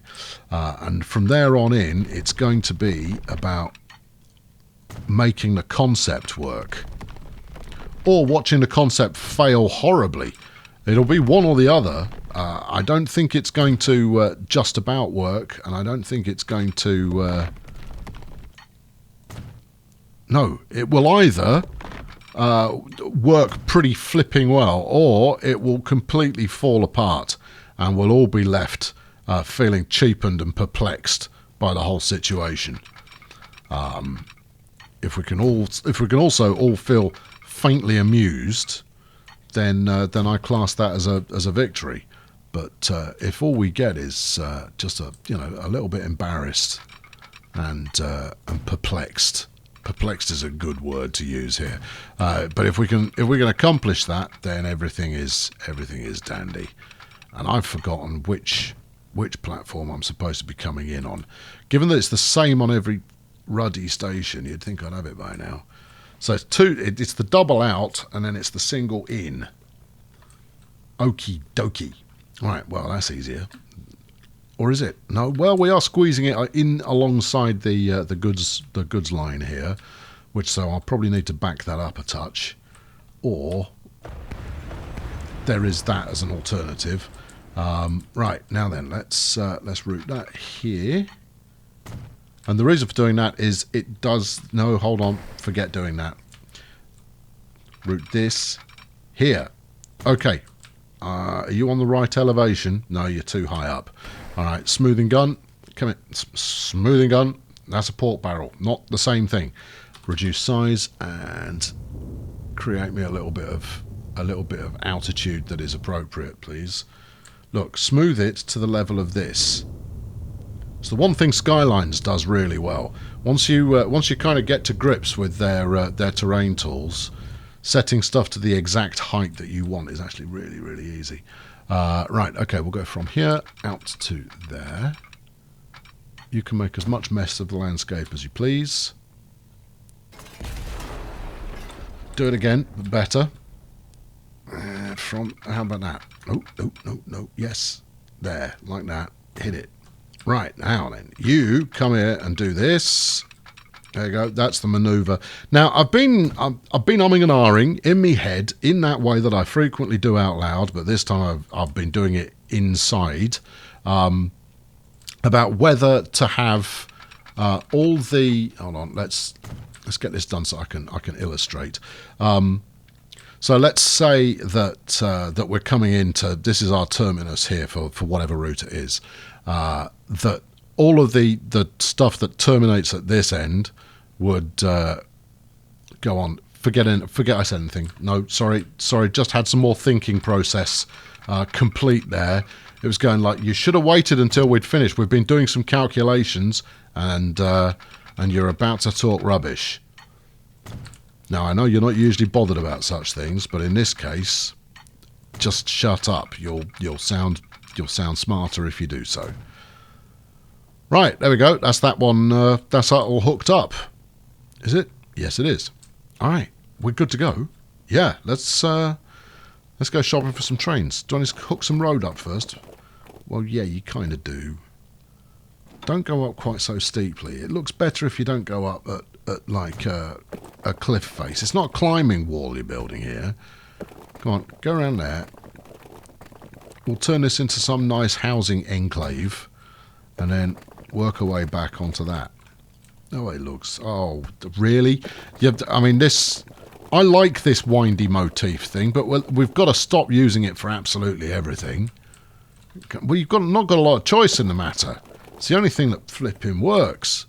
And from there on in, it's going to be about making the concept work, or watching the concept fail horribly. It'll be one or the other. I don't think it's going to just about work, and I don't think it's going to... No, it will either work pretty flipping well, or it will completely fall apart, and we'll all be left feeling cheapened and perplexed by the whole situation. If we can also all feel faintly amused, then I class that as a victory. But if all we get is just a little bit embarrassed and perplexed. Perplexed is a good word to use here. But if we can accomplish that, then everything is dandy. And I've forgotten which platform I'm supposed to be coming in on. Given that it's the same on every ruddy station, you'd think I'd have it by now. So it's the double out, and then it's the single in. Okie dokie. All right, well, that's easier. Or is it? No, well, we are squeezing it in alongside the goods line here, so I'll probably need to back that up a touch. Or there is that as an alternative. Right, now then, let's route that here. And the reason for doing that is it does... No, hold on. Forget doing that. Route this here. Okay. Are you on the right elevation? No, you're too high up. All right, smoothing gun. Come in. Smoothing gun. That's a pork barrel. Not the same thing. Reduce size and create me a little bit of a little bit of altitude that is appropriate, please. Look, smooth it to the level of this. So the one thing Skylines does really well, once you kind of get to grips with their terrain tools, setting stuff to the exact height that you want is actually really, really easy. Right, okay, we'll go from here out to there. You can make as much mess of the landscape as you please. Do it again, but better. How about that? Oh, no, yes. There, like that. Hit it. Right, now then, you come here and do this. There you go, that's the manoeuvre. Now, I've been umming and ahhing in me head in that way that I frequently do out loud, but this time I've been doing it inside, about whether to have all the... Hold on, let's get this done so I can illustrate. So let's say that we're coming into, this is our terminus here for whatever route it is, that all of the stuff that terminates at this end would go on. Forget I said anything. No, sorry, just had some more thinking process complete there. It was going like, you should have waited until we'd finished. We've been doing some calculations and you're about to talk rubbish. Now, I know you're not usually bothered about such things, but in this case, just shut up. You'll sound smarter if you do so. Right, there we go. That's that one. That's that all hooked up. Is it? Yes, it is. All right, we're good to go. Yeah, let's go shopping for some trains. Do you want to hook some road up first? Well, yeah, you kind of do. Don't go up quite so steeply. It looks better if you don't go up at like a cliff face. It's not a climbing wall you're building here. Come on, go around there. We'll turn this into some nice housing enclave and then work our way back onto that. Oh, it looks... Oh, really? Yeah, I mean, this... I like this windy motif thing, but we've got to stop using it for absolutely everything. Well, you've not got a lot of choice in the matter. It's the only thing that flipping works.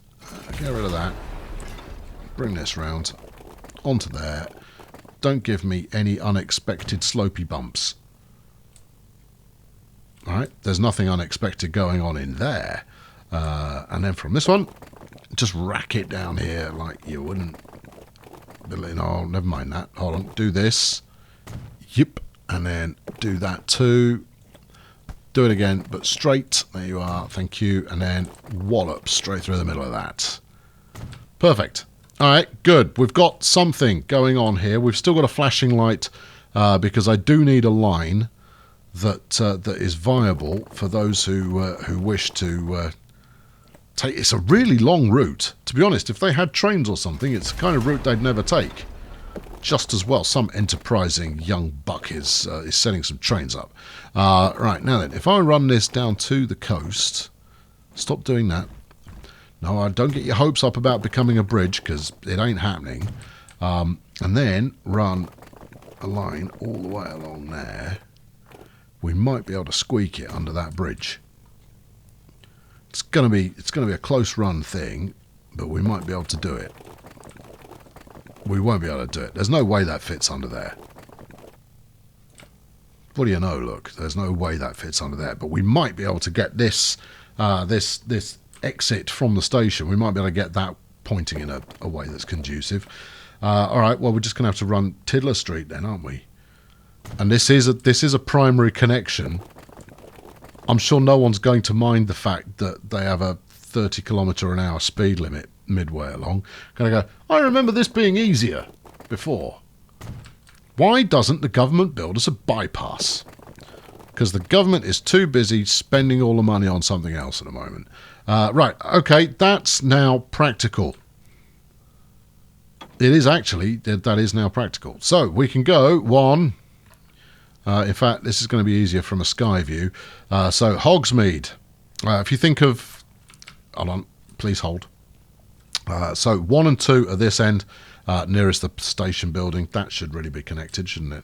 Get rid of that. Bring this round. Onto there. Don't give me any unexpected slopey bumps. Alright, there's nothing unexpected going on in there. And then from this one, just rack it down here like you wouldn't... Oh, never mind that. Hold on, do this. Yep, and then do that too. Do it again, but straight. There you are, thank you. And then wallop straight through the middle of that. Perfect. Alright, good. We've got something going on here. We've still got a flashing light because I do need a line that is viable for those who wish to take. It's a really long route. To be honest, if they had trains or something, it's the kind of route they'd never take. Just as well, some enterprising young buck is setting some trains up. Right, now then, if I run this down to the coast, stop doing that. No, don't get your hopes up about becoming a bridge, because it ain't happening. And then run a line all the way along there. We might be able to squeak it under that bridge. It's gonna be a close run thing, but we might be able to do it. We won't be able to do it. There's no way that fits under there. What do you know? Look, there's no way that fits under there. But we might be able to get this this exit from the station. We might be able to get that pointing in a way that's conducive. All right. Well, we're just going to have to run Tiddler Street then, aren't we? And this is a primary connection. I'm sure no one's going to mind the fact that they have a 30km/h speed limit midway along. Going to go, I remember this being easier before. Why doesn't the government build us a bypass? Because the government is too busy spending all the money on something else at the moment. Right, okay, that's now practical. It is actually, that is now practical. So we can go one... in fact, this is going to be easier from a sky view. So, Hogsmeade. If you think of... Hold on, please hold. So, 1 and 2 at this end, nearest the station building. That should really be connected, shouldn't it?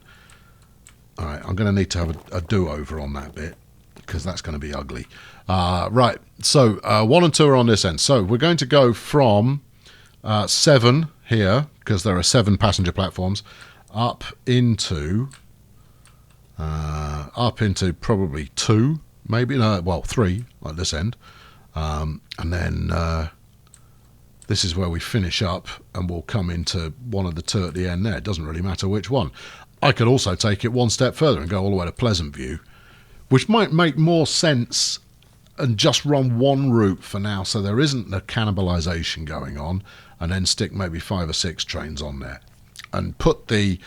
Alright, I'm going to need to have a do-over on that bit, because that's going to be ugly. Right, so 1 and 2 are on this end. So, we're going to go from 7 here, because there are 7 passenger platforms, up into... up into probably 2, maybe, no, well, 3 at this end. And then this is where we finish up, and we'll come into one of the 2 at the end there. It doesn't really matter which one. I could also take it one step further and go all the way to Pleasant View, which might make more sense, and just run one route for now, so there isn't the cannibalisation going on, and then stick maybe 5 or 6 trains on there, and put the.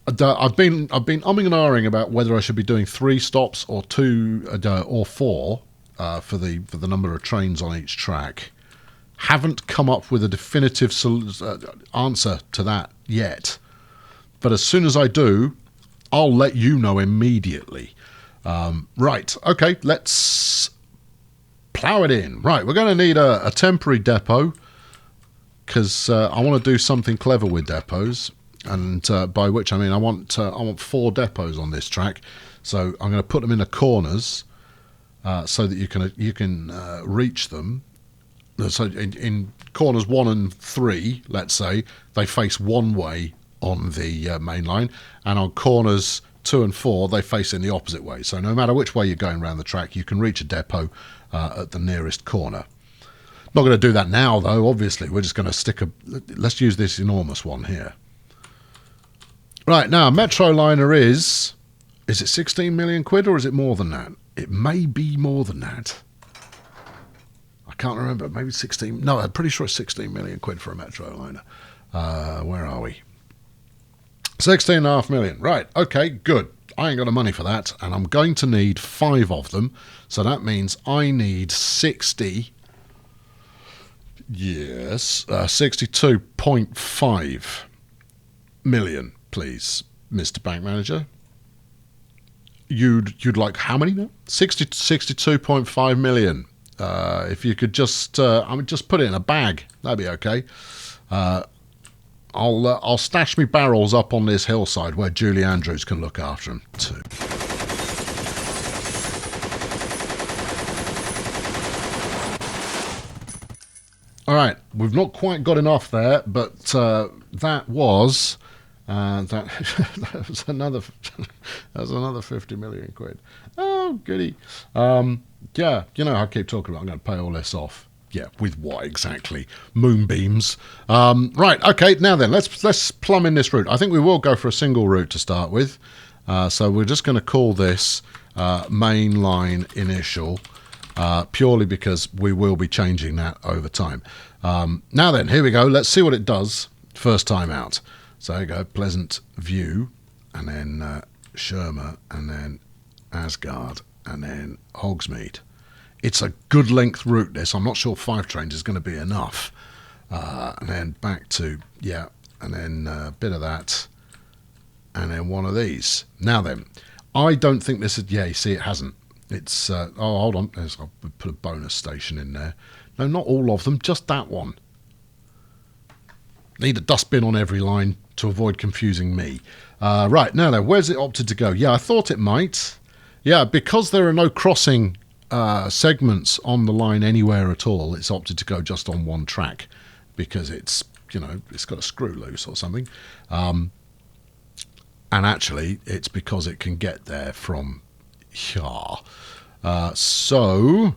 I've been umming and ahhing about whether I should be doing 3 stops or 2 or 4 for the number of trains on each track. Haven't come up with a definitive answer to that yet, but as soon as I do, I'll let you know immediately. Right, okay, let's plough it in. Right, we're going to need a temporary depot, because I want to do something clever with depots, and by which I mean I want 4 depots on this track. So I'm going to put them in the corners so that you can reach them. So in corners 1 and 3, let's say, they face one way on the main line, and on corners 2 and 4 they face in the opposite way. So no matter which way you're going around the track, you can reach a depot at the nearest corner. Not going to do that now though, obviously. We're just going to let's use this enormous one here. Right, now Metroliner is it 16 million quid, or is it more than that? It may be more than that. I can't remember, maybe 16, no, I'm pretty sure it's 16 million quid for a Metroliner. Where are we? 16.5 million, right, okay, good. I ain't got the money for that, and I'm going to need 5 of them, so that means I need 60, yes, 62.5 million, please, Mr. Bank Manager. You'd like how many now? 62.5 million. If you could just just put it in a bag, that'd be okay. I'll stash me barrels up on this hillside where Julie Andrews can look after them too. All right, we've not quite got enough there, but that was that was another 50 million quid. Oh, goody. Yeah, you know, I keep talking about I'm going to pay all this off. Yeah, with what exactly? Moonbeams. Right, okay, now then, let's plumb in this route. I think we will go for a single route to start with. So we're just going to call this Mainline Initial, purely because we will be changing that over time. Now then, here we go. Let's see what it does first time out. So there you go, Pleasant View, and then Shermer, and then Asgard, and then Hogsmeade. It's a good length route, this. I'm not sure 5 trains is going to be enough. And then back to, yeah, and then a bit of that, and then one of these. Now then, I don't think this is, yeah, you see it hasn't. It's, oh, hold on, I'll put a bonus station in there. No, not all of them, just that one. Need a dustbin on every line to avoid confusing me. Right, now then, where's it opted to go? Yeah, I thought it might. Yeah, because there are no crossing segments on the line anywhere at all, it's opted to go just on one track because it's, you know, it's got a screw loose or something. And actually, it's because it can get there from here. So,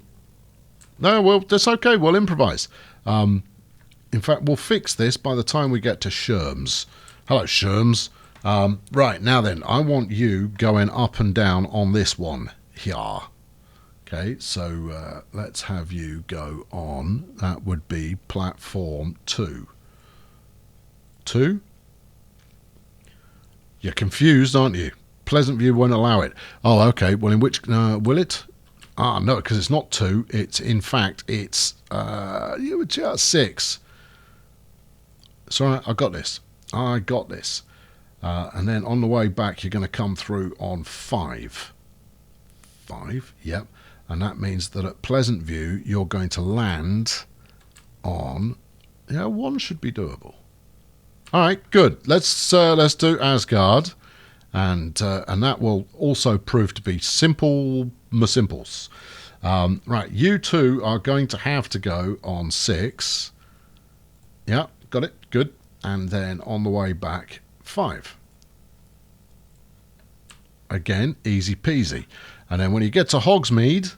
no, well, that's okay. We'll improvise. In fact, we'll fix this by the time we get to Sherms. Hello, Sherms. Right, now then, I want you going up and down on this one here. Okay, so let's have you go on. That would be platform 2. 2? You're confused, aren't you? Pleasant View won't allow it. Oh, okay. Well, in which... will it? Ah, no, because it's not 2. It's, in fact, it's 6. It's all right. I got this. I got this. And then on the way back, you're going to come through on 5. 5, yep. And that means that at Pleasant View, you're going to land on... Yeah, 1 should be doable. All right, good. Let's do Asgard. And that will also prove to be simple simples. Right, you two are going to have to go on 6. Yeah, got it. Good. And then on the way back, 5. Again, easy peasy. And then when you get to Hogsmeade,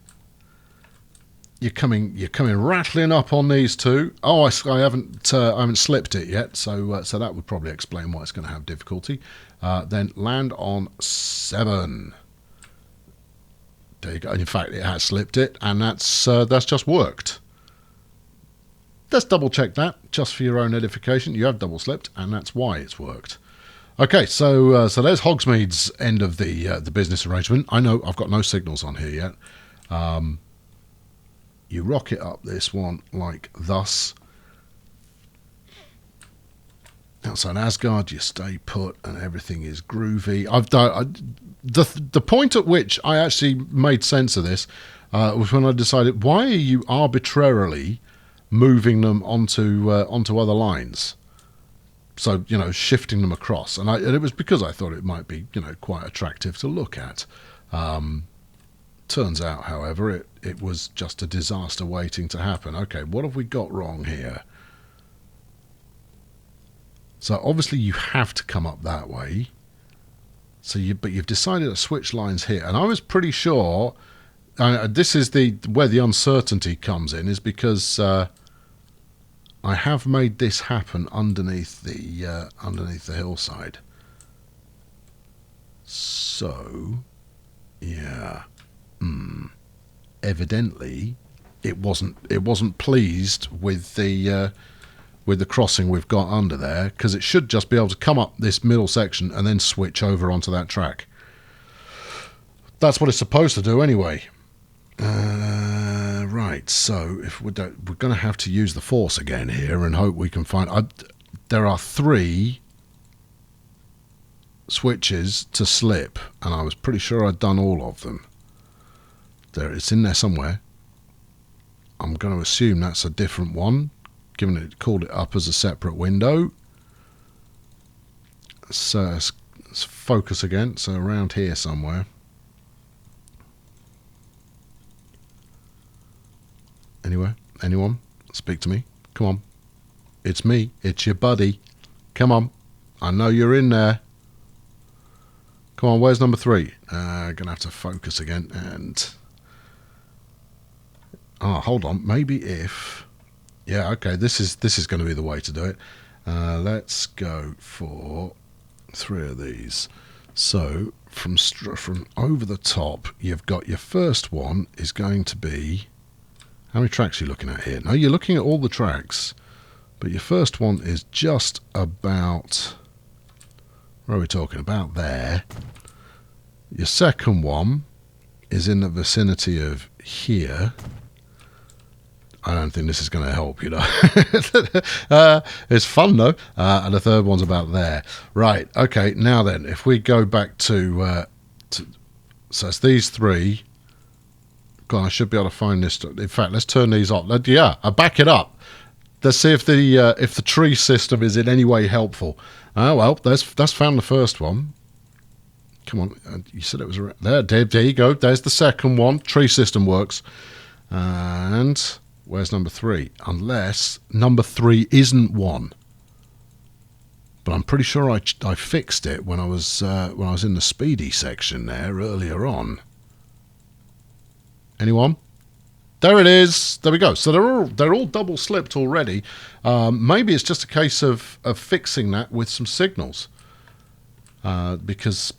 you're coming rattling up on these two. Oh, I haven't slipped it yet, so that would probably explain why it's going to have difficulty. Then land on 7. There you go. In fact, it has slipped it, and that's just worked. Let's double check that just for your own edification. You have double slipped, and that's why it's worked. Okay, so there's Hogsmeade's end of the business arrangement. I know I've got no signals on here yet. You rocket up this one like thus. Outside Asgard, you stay put, and everything is groovy. The point at which I actually made sense of this was when I decided, why are you arbitrarily moving them onto other lines? So, shifting them across. And it was because I thought it might be, quite attractive to look at. Turns out, however, it was just a disaster waiting to happen. Okay, what have we got wrong here? So obviously you have to come up that way. But you've decided to switch lines here. And I was pretty sure, this is where the uncertainty comes in, is because I have made this happen underneath the hillside. So, yeah. Evidently, it wasn't pleased with the crossing we've got under there, because it should just be able to come up this middle section and then switch over onto that track. That's what it's supposed to do anyway. Right, so if we're going to have to use the force again here and hope we can find... there are 3 switches to slip, and I was pretty sure I'd done all of them. It's in there somewhere. I'm going to assume that's a different one, given it called it up as a separate window. So let's focus again. So around here somewhere. Anywhere? Anyone? Speak to me. Come on. It's me. It's your buddy. Come on. I know you're in there. Come on, where's number 3? Gonna have to focus again and... Oh, hold on. Maybe if... Yeah, okay, this is going to be the way to do it. Let's go for 3 of these. So, from over the top, you've got your first one is going to be... How many tracks are you looking at here? No, you're looking at all the tracks. But your first one is just about... Where are we talking about? There. Your second one is in the vicinity of here. I don't think this is going to help, It's fun, though. And the third one's about there. Right, okay, now then, if we go back to so it's these 3. God, I should be able to find this. In fact, let's turn these off. Yeah, I'll back it up. Let's see if the tree system is in any way helpful. Oh, well, that's found the first one. Come on, you said it was around there. There you go. There's the second one. Tree system works. And... Where's number 3? Unless number 3 isn't 1. But I'm pretty sure I fixed it when I was in the speedy section there earlier on. Anyone? There it is. There we go. So they're all double slipped already. Maybe it's just a case of fixing that with some signals. Because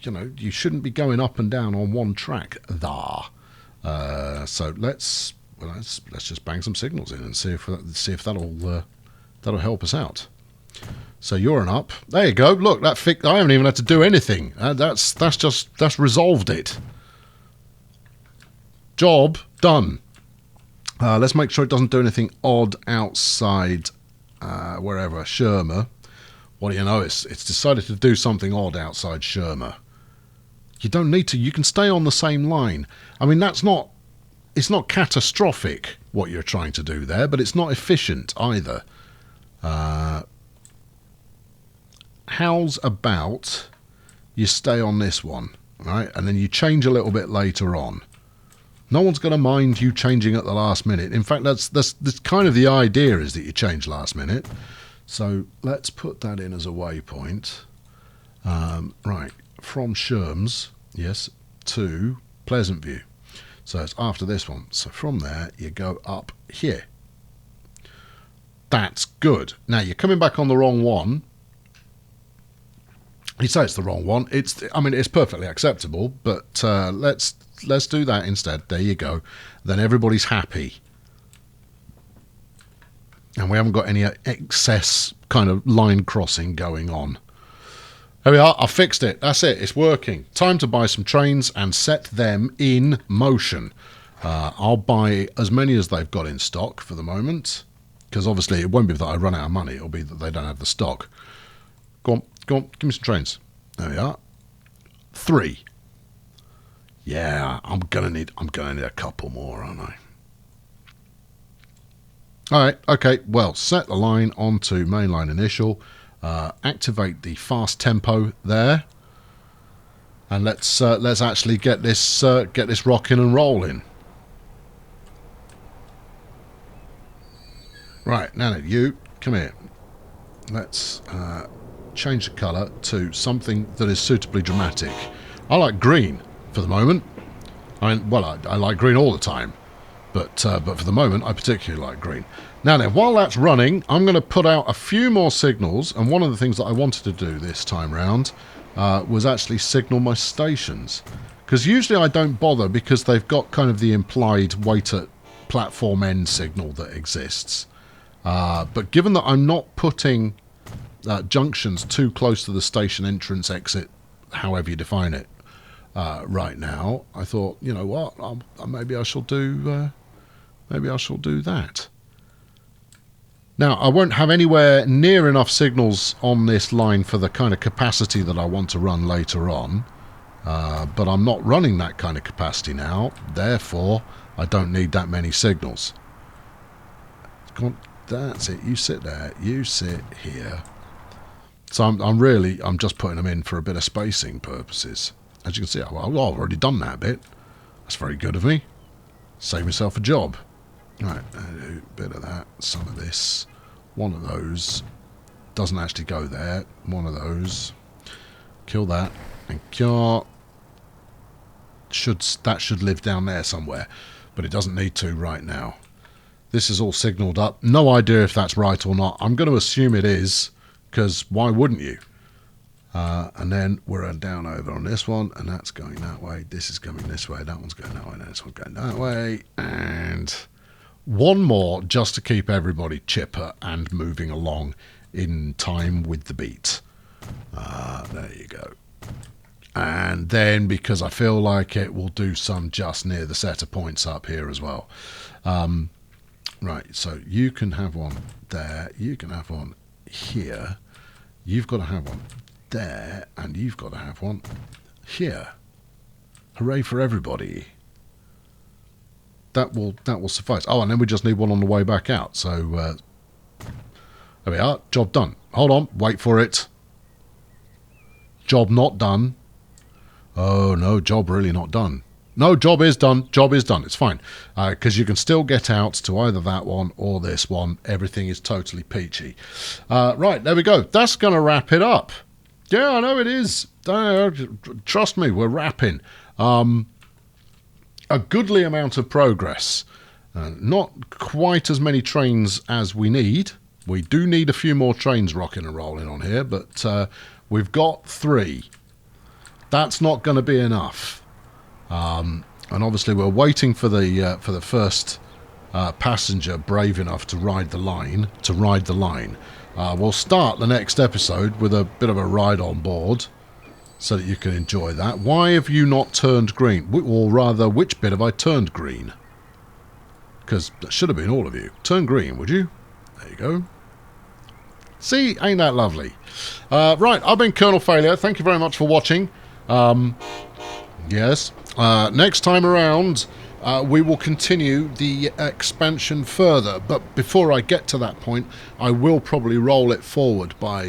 you shouldn't be going up and down on one track there. So let's just bang some signals in and see if that'll help us out. So you're an up. There you go. Look, I haven't even had to do anything. That's resolved it. Job done. Let's make sure it doesn't do anything odd outside wherever Shermer. What do you know? It's decided to do something odd outside Shermer. You don't need to. You can stay on the same line. I mean, it's not catastrophic what you're trying to do there, but it's not efficient either. How's about you stay on this one, right? And then you change a little bit later on. No one's going to mind you changing at the last minute. In fact, that's kind of the idea, is that you change last minute. So let's put that in as a waypoint. Right, from Sherms, yes, to Pleasant View. So it's after this one. So from there, you go up here. That's good. Now, you're coming back on the wrong one. You say it's the wrong one. I mean, it's perfectly acceptable, but let's do that instead. There you go. Then everybody's happy. And we haven't got any excess kind of line crossing going on. There we are. I fixed it. That's it. It's working. Time to buy some trains and set them in motion. I'll buy as many as they've got in stock for the moment, because obviously it won't be that I run out of money. It'll be that they don't have the stock. Go on. Give me some trains. There we are. 3. Yeah, I'm gonna need a couple more, aren't I? All right. Okay. Well, set the line onto mainline initial. Activate the fast tempo there, and let's actually get this rocking and rolling. Right, now you come here. Let's change the colour to something that is suitably dramatic. I like green for the moment. I mean, well, I like green all the time, but for the moment, I particularly like green. Now then, while that's running, I'm going to put out a few more signals, and one of the things that I wanted to do this time round was actually signal my stations. Because usually I don't bother because they've got kind of the implied wait at platform end signal that exists. But given that I'm not putting junctions too close to the station entrance exit, however you define it, right now, I thought, you know what, maybe I shall do that. Now, I won't have anywhere near enough signals on this line for the kind of capacity that I want to run later on, but I'm not running that kind of capacity now, therefore I don't need that many signals. Come on, that's it, you sit there, you sit here. So I'm just putting them in for a bit of spacing purposes. As you can see, I've already done that bit. That's very good of me. Save myself a job. Right, a bit of that, some of this. One of those doesn't actually go there. One of those. Kill that. And that should live down there somewhere. But it doesn't need to right now. This is all signalled up. No idea if that's right or not. I'm going to assume it is, because why wouldn't you? And then we're down over on this one, and that's going that way. This is coming this way. That one's going that way. This one's going that way. And one more just to keep everybody chipper and moving along in time with the beat. There you go. And then, because I feel like it, we'll do some just near the set of points up here as well. Right, so you can have one there. You can have one here. You've got to have one there, and you've got to have one here. Hooray for everybody. That will suffice. Oh, and then we just need one on the way back out. So there we are. Job done. Hold on. Wait for it. Job not done. Oh, no. Job really not done. No, job is done. Job is done. It's fine. Because you can still get out to either that one or this one. Everything is totally peachy. Right. There we go. That's going to wrap it up. Yeah, I know it is. Trust me, we're wrapping. A goodly amount of progress. Not quite as many trains as we need. We do need a few more trains rocking and rolling on here, but we've got 3. That's not going to be enough. And obviously we're waiting for the first passenger brave enough to ride the line. We'll start the next episode with a bit of a ride on board, so that you can enjoy that. Why have you not turned green? Or rather, which bit have I turned green? Because that should have been all of you. Turn green, would you? There you go. See, ain't that lovely? Right, I've been Colonel Failure. Thank you very much for watching. Yes. Next time around, we will continue the expansion further. But before I get to that point, I will probably roll it forward by,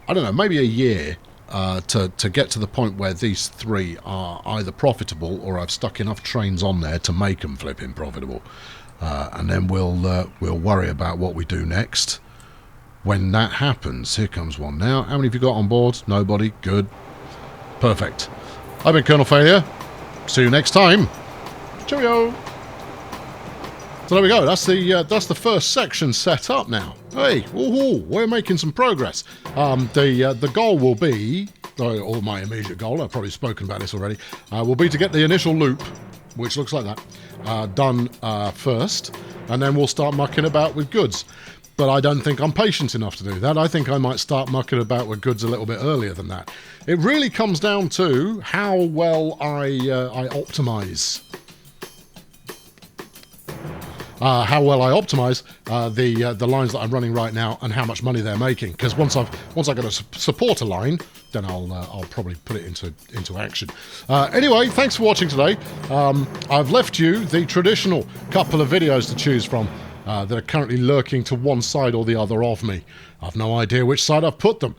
I don't know, maybe a year. To get to the point where these 3 are either profitable or I've stuck enough trains on there to make them flipping profitable, and then we'll worry about what we do next when that happens. Here comes one now. How many have you got on board? Nobody. Good. Perfect. I've been Colonel Failure. See you next time. Cheerio. So there we go. That's the first section set up now. Hey, we're making some progress. The goal will be, or my immediate goal, I've probably spoken about this already, will be to get the initial loop, which looks like that, done first, and then we'll start mucking about with goods. But I don't think I'm patient enough to do that. I think I might start mucking about with goods a little bit earlier than that. It really comes down to how well I optimize. How well I optimize the lines that I'm running right now and how much money they're making. Because once I've got to support a line, then I'll probably put it into action. Anyway, thanks for watching today. I've left you the traditional couple of videos to choose from that are currently lurking to one side or the other of me. I've no idea which side I've put them.